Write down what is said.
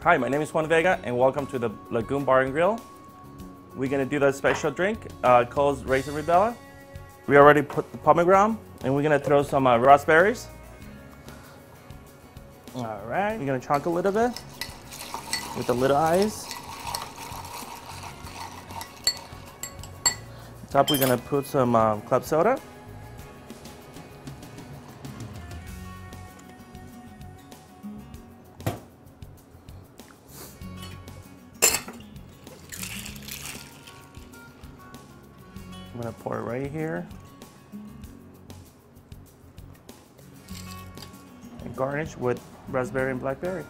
Hi, my name is Juan Vega and welcome to the Lagoon Bar and Grill. We're gonna do that special drink called Ravella. We already put the pomegranate and we're gonna throw some raspberries. All right, we're gonna chunk a little bit with the little eyes. Top, we're gonna put some club soda. I'm gonna pour it right here. And garnish with raspberry and blackberries.